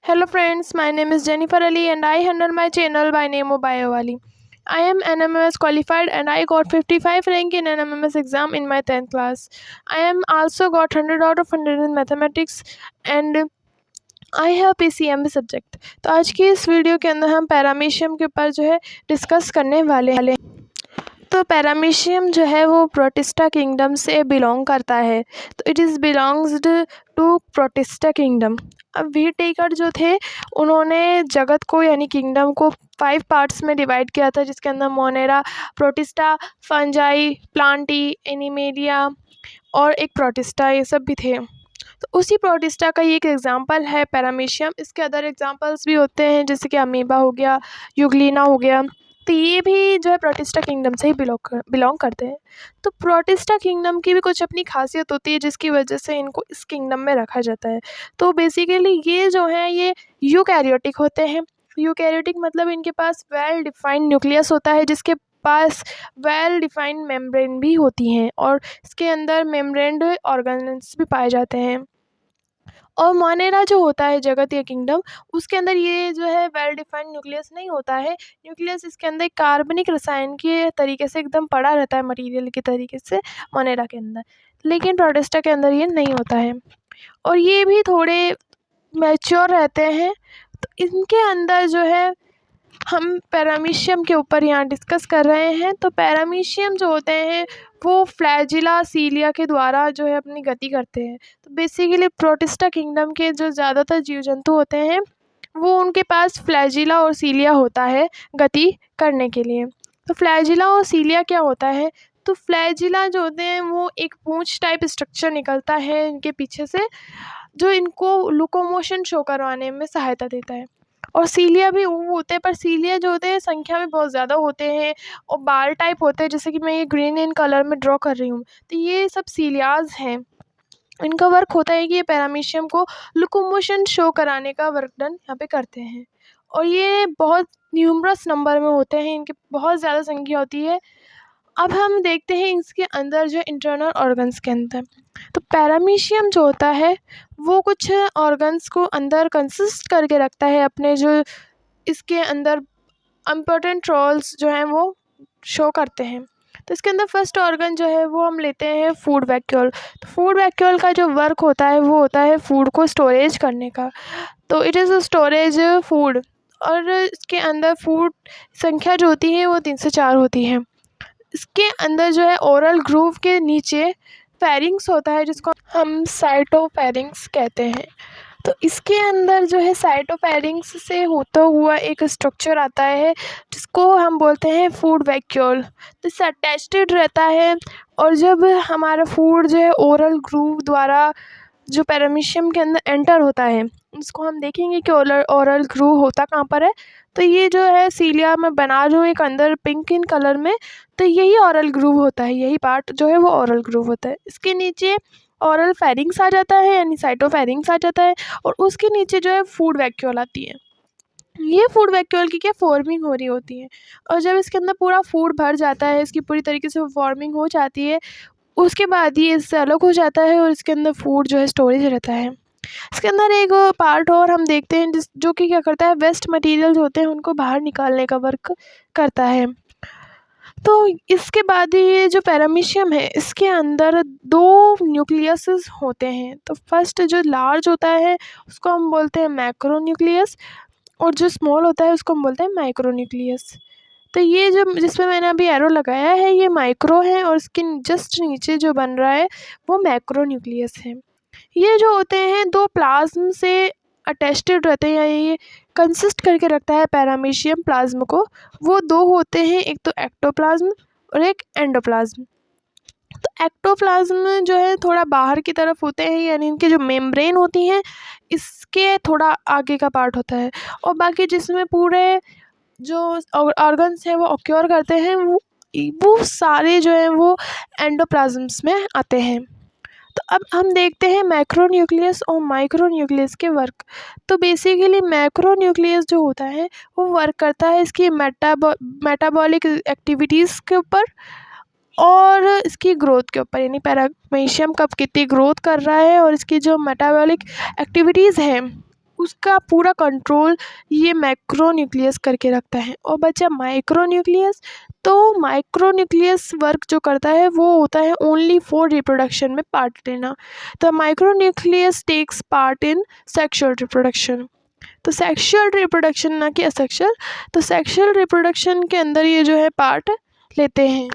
Hello friends, my name is Jennifer Ali and I handle my channel by name of BioWali. I am NMMS qualified and I got 55 rank in NMMS exam in my 10th class. I am also got 100 out of 100 in mathematics and I have PCMB subject. तो आज की इस video के अंदर हम paramecium के ऊपर जो है डिस्कस करने वाले हैं। तो पैरामीशियम जो है वो प्रोटिस्टा किंगडम से बिलोंग करता है। तो it is belongsed to Protista kingdom. अब व्हीट टेकर जो थे उन्होंने जगत को यानी किंगडम को 5 पार्ट्स में डिवाइड किया था, जिसके अंदर Monera, protista, fungi, Plantae, animalia और एक प्रोटिस्टा, ये सब भी थे। तो उसी प्रोटिस्टा का ये एक एग्जांपल है पैरामीशियम। इसके अदर एग्जांपल्स भी होते हैं जैसे कि अमीबा हो गया, यूग्लिना हो गया। तो ये भी जो है प्रोटिस्टा किंगडम से ही बिलोंग करते हैं। तो प्रोटिस्टा किंगडम की भी कुछ अपनी खासियत होती है जिसकी वजह से इनको इस किंगडम में रखा जाता है। तो बेसिकली ये जो है ये यूकैरियोटिक होते हैं। यूकैरियोटिक मतलब इनके पास वेल डिफाइंड न्यूक्लियस होता है, जिसके पास वेल डिफाइंड मेम्ब्रेन भी होती हैं और इसके अंदर मेम्ब्रेन्ड ऑर्गेन्स भी पाए जाते हैं। और मोनेरा जो होता है जगत या किंगडम, उसके अंदर ये जो है वेल डिफाइंड न्यूक्लियस नहीं होता है। न्यूक्लियस इसके अंदर कार्बनिक रसायन के तरीके से एकदम पड़ा रहता है, मटेरियल के तरीके से मोनेरा के अंदर, लेकिन प्रोटिस्टा के अंदर ये नहीं होता है। और ये भी थोड़े मैच्योर रहते हैं। तो इनके अंदर जो है हम पैरामीशियम के ऊपर यहाँ डिस्कस कर रहे हैं। तो पैरामीशियम जो होते हैं वो फ्लैजिला सीलिया के द्वारा जो है अपनी गति करते हैं। तो बेसिकली प्रोटिस्टा किंगडम के जो ज़्यादातर जीव जंतु होते हैं वो उनके पास फ्लैजिला और सीलिया होता है गति करने के लिए। तो फ्लैजिला और सीलिया क्या होता है? तो फ्लैजिला जो होते हैं वो एक पूंछ टाइप स्ट्रक्चर निकलता है इनके पीछे से, जो इनको लोकोमोशन शो करवाने में सहायता देता है। और सीलिया भी वो होते हैं, पर सीलिया जो होते हैं संख्या में बहुत ज़्यादा होते हैं और बाल टाइप होते हैं, जैसे कि मैं ये ग्रीन इन कलर में ड्रॉ कर रही हूँ। तो ये सब सीलियाज हैं। इनका वर्क होता है कि ये पैरामीशियम को लोकोमोशन शो कराने का वर्क डन यहाँ पे करते हैं। और ये बहुत न्यूमरस नंबर में होते हैं, इनकी बहुत ज़्यादा संख्या होती है। अब हम देखते हैं इसके अंदर जो इंटरनल ऑर्गन्स के अंदर। तो पैरामीशियम जो होता है वो कुछ ऑर्गन्स को अंदर कंसिस्ट करके रखता है अपने, जो इसके अंदर इम्पोर्टेंट रोल्स जो हैं वो शो करते हैं। तो इसके अंदर फर्स्ट ऑर्गन जो है वो हम लेते हैं फूड वैक्यूल। तो फूड वैक्यूल का जो वर्क होता है वो होता है फूड को स्टोरेज करने का। तो इट इज़ स्टोरेज फूड। और इसके अंदर फूड संख्या जो होती है वो 3 से 4 होती है। इसके अंदर जो है ओरल ग्रूव के नीचे फेरिंग्स होता है, जिसको हम साइटोफेरिंग्स कहते हैं। तो इसके अंदर जो है साइटोफेरिंग्स से होता हुआ एक स्ट्रक्चर आता है जिसको हम बोलते हैं फूड वैक्यूल। तो इससे अटैच्ड रहता है। और जब हमारा फूड जो है ओरल ग्रूव द्वारा जो पैरामीशियम के अंदर एंटर होता है, इसको हम देखेंगे कि ओरल ग्रूव होता कहाँ पर है। तो ये जो है सीलिया में बना रही हूँ एक अंदर पिंक इन कलर में, तो यही ओरल ग्रूव होता है, यही पार्ट जो है वो ओरल ग्रूव होता है। इसके नीचे ओरल फेरिंग्स आ जाता है यानी साइटोफेरिंग्स आ जाता है, और उसके नीचे जो है फूड वैक्यूल आती है। ये फूड वैक्यूल की क्या फॉर्मिंग हो रही होती है। और जब इसके अंदर पूरा फूड भर जाता है, इसकी पूरी तरीके से फॉर्मिंग हो जाती है, उसके बाद ये इससे अलग हो जाता है और इसके अंदर फूड जो है स्टोरेज रहता है। इसके अंदर एक पार्ट और हम देखते हैं जो कि क्या करता है, वेस्ट मटेरियल जो होते हैं उनको बाहर निकालने का वर्क करता है। तो इसके बाद ये जो पैरामीशियम है इसके अंदर 2 न्यूक्लियस होते हैं। तो फर्स्ट जो लार्ज होता है उसको हम बोलते हैं मैक्रो न्यूक्लियस, और जो स्मॉल होता है उसको हम बोलते हैं माइक्रो न्यूक्लियस। तो ये जो जिसमें मैंने अभी एरो लगाया है ये माइक्रो है, और इसके जस्ट नीचे जो बन रहा है वो मैक्रो न्यूक्लियस है। ये जो होते हैं 2 प्लाज्म से अटैच्ड रहते हैं, या ये कंसिस्ट करके रखता है पैरामीशियम प्लाज्म को। वो 2 होते हैं, एक तो एक्टोप्लाज्म और एक एंडोप्लाज्म। तो एक्टोप्लाज्म जो है थोड़ा बाहर की तरफ होते हैं, यानी इनके जो मेम्ब्रेन होती हैं इसके थोड़ा आगे का पार्ट होता है। और बाकी जिसमें पूरे जो ऑर्गन्स हैं वो ऑक्योर करते हैं वो सारे जो हैं वो एंडोप्लाज्म्स में आते हैं। तो अब हम देखते हैं मैक्रो न्यूक्लियस और माइक्रो न्यूक्लियस के वर्क। तो बेसिकली मैक्रो न्यूक्लियस जो होता है वो वर्क करता है इसकी मेटाबॉलिक एक्टिविटीज़ के ऊपर और इसकी ग्रोथ के ऊपर, यानी पैरामीशियम कब कितनी ग्रोथ कर रहा है और इसकी जो मेटाबॉलिक एक्टिविटीज़ हैं उसका पूरा कंट्रोल ये मैक्रोन्यूक्लियस करके रखता है। और बचा माइक्रोन्यूक्लियस, तो माइक्रोन्यूक्लियस वर्क जो करता है वो होता है ओनली फॉर रिप्रोडक्शन में पार्ट लेना। तो micronucleus takes part in sexual reproduction. तो सेक्सुअल रिप्रोडक्शन ना कि असेक्सुअल, तो सेक्सुअल रिप्रोडक्शन के अंदर ये जो है पार्ट लेते हैं।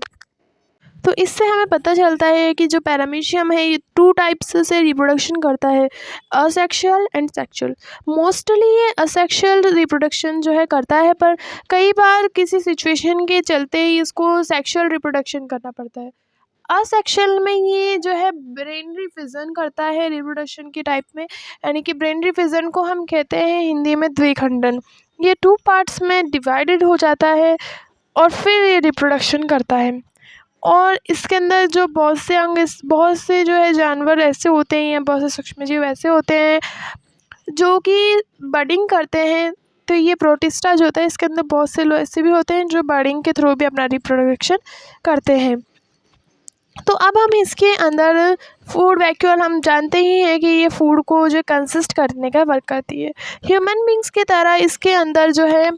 तो इससे हमें पता चलता है कि जो पैरामीशियम है ये 2 टाइप्स से रिप्रोडक्शन करता है, असेक्सुअल एंड सेक्सुअल। मोस्टली ये असेक्सुअल रिप्रोडक्शन जो है करता है, पर कई बार किसी सिचुएशन के चलते ही इसको सेक्सुअल रिप्रोडक्शन करना पड़ता है। असेक्सुअल में ये जो है ब्रेनरी फिजन करता है रिप्रोडक्शन के टाइप में, यानी कि ब्रेनरी फिजन को हम कहते हैं हिंदी में द्विखंडन। ये 2 पार्ट्स में डिवाइडेड हो जाता है और फिर ये रिप्रोडक्शन करता है। और इसके अंदर जो बहुत से अंग, बहुत से जो है जानवर ऐसे होते हैं या बहुत से सूक्ष्मजीव ऐसे होते हैं जो कि बडिंग करते हैं। तो ये प्रोटिस्टा जो होता है इसके अंदर बहुत से लोग ऐसे भी होते हैं जो बडिंग के थ्रू भी अपना रिप्रोडक्शन करते हैं। तो अब हम इसके अंदर फूड वैक्यूल, हम जानते ही हैं कि ये फूड को जो कंसिस्ट करने का वर्क करती है। ह्यूमन बींग्स की तरह इसके अंदर जो है,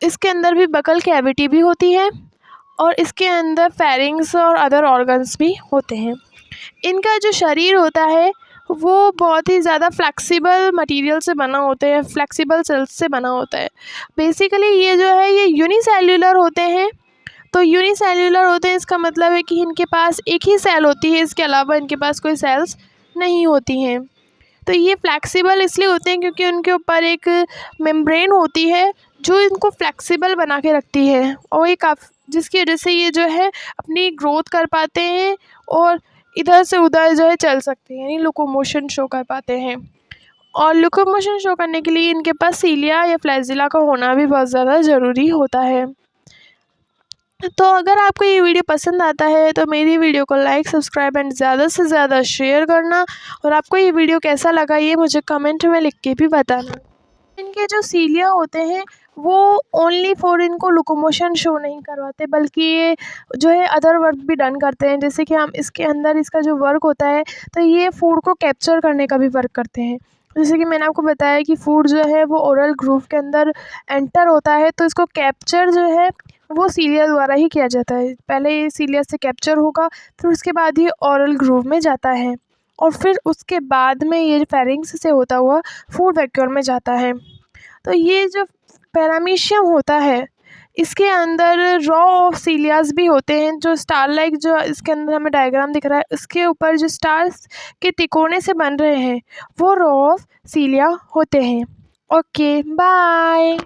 इसके अंदर भी बकल कैविटी भी होती है और इसके अंदर फेरिंग्स और अदर ऑर्गन्स भी होते हैं। इनका जो शरीर होता है वो बहुत ही ज़्यादा फ्लेक्सिबल मटेरियल से बना होता है, फ्लेक्सिबल सेल्स से बना होता है। बेसिकली ये जो है ये यूनिसेल्युलर होते हैं। तो यूनिसेल्युलर होते हैं इसका मतलब है कि इनके पास एक ही सेल होती है, इसके अलावा इनके पास कोई सेल्स नहीं होती हैं। तो ये फ्लेक्सिबल इसलिए होते हैं क्योंकि उनके ऊपर एक मेम्ब्रेन होती है जो इनको फ्लेक्सिबल बना के रखती है, और ये जिसकी वजह से ये जो है अपनी ग्रोथ कर पाते हैं और इधर से उधर जो है चल सकते हैं, यानी लोकोमोशन शो कर पाते हैं। और लोकोमोशन शो करने के लिए इनके पास सीलिया या फ्लैजिला का होना भी बहुत ज़्यादा ज़रूरी होता है। तो अगर आपको ये वीडियो पसंद आता है तो मेरी वीडियो को लाइक, सब्सक्राइब एंड ज़्यादा से ज़्यादा शेयर करना। और आपको ये वीडियो कैसा लगा ये मुझे कमेंट में लिख के भी बताना। इनके जो सीलिया होते हैं वो ओनली फॉर इनको लोकोमोशन शो नहीं करवाते, बल्कि ये जो है अदर वर्क भी डन करते हैं। जैसे कि हम इसके अंदर इसका जो वर्क होता है तो ये फूड को कैप्चर करने का भी वर्क करते हैं। जैसे कि मैंने आपको बताया कि फूड जो है वो ओरल ग्रूव के अंदर एंटर होता है, तो इसको कैप्चर जो है वो सीलिया द्वारा ही किया जाता है। पहले ये सीलिया से कैप्चर होगा, फिर उसके बाद ये ओरल ग्रूव में जाता है और फिर उसके बाद में ये फेरिंग्स से होता हुआ फूड वैक्यूल में जाता है। तो ये जो पैरामीशियम होता है इसके अंदर रॉ ऑफ सीलियास भी होते हैं, जो स्टार लाइक जो इसके अंदर हमें डायग्राम दिख रहा है उसके ऊपर जो स्टार्स के तिकोने से बन रहे हैं वो रॉ ऑफ सीलिया होते हैं। Okay bye.